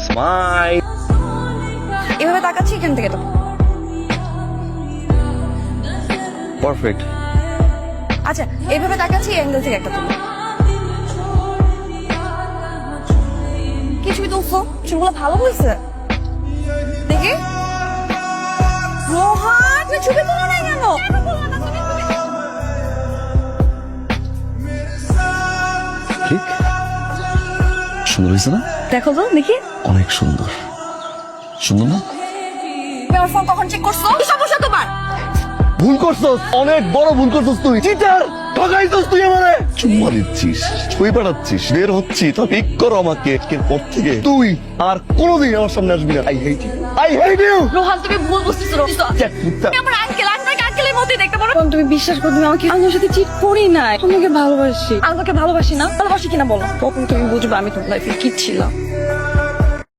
Smile. এভাবে তাকাচ্ছি এখান থেকে তো। পারফেক্ট। আচ্ছা এইভাবে তাকাচ্ছি অ্যাঙ্গেল থেকে একটা তুলো। কি ছবি তুলছো? ছবিগুলো ভালো হয়েছে দেখি। রোহান তুমি ছবি তুলো না কেন? ঠিক সুন্দর হয়েছে না? দেখো তো দেখি। অনেক সুন্দর। সুন্দর না? তুমি আমার ফোন কখন চেক করছো? কি সমস্যা তোমার? ভুল করছস, অনেক বড় ভুল করছস তুই। চিটার, ঠকাইছস তুই আমারে। চুম্মা দিচ্ছিস, ছবি পাঠাচ্ছিস, বের হচ্ছি, তো ঠিক করো আমাকে। এর পর থেকে তুই আর কোনোদিন আমার সামনে আসবি না। I hate you, I hate you. Rohan তুমি ভুল বুঝতেছো। তুমি আমার আঙ্কেল, আপনাকে আঙ্কেলের মতোই দেখতে পারো। তুমি বিশ্বাস করো, তুমি আমাকে আমার সাথে চিট করি নাই, তোমাকে ভালোবাসি। আমাকে ভালোবাসি না? ভালোবাসি কিনা বলো। কখন তুমি বুঝবে আমি তোমার লাইফে কি ছিলাম?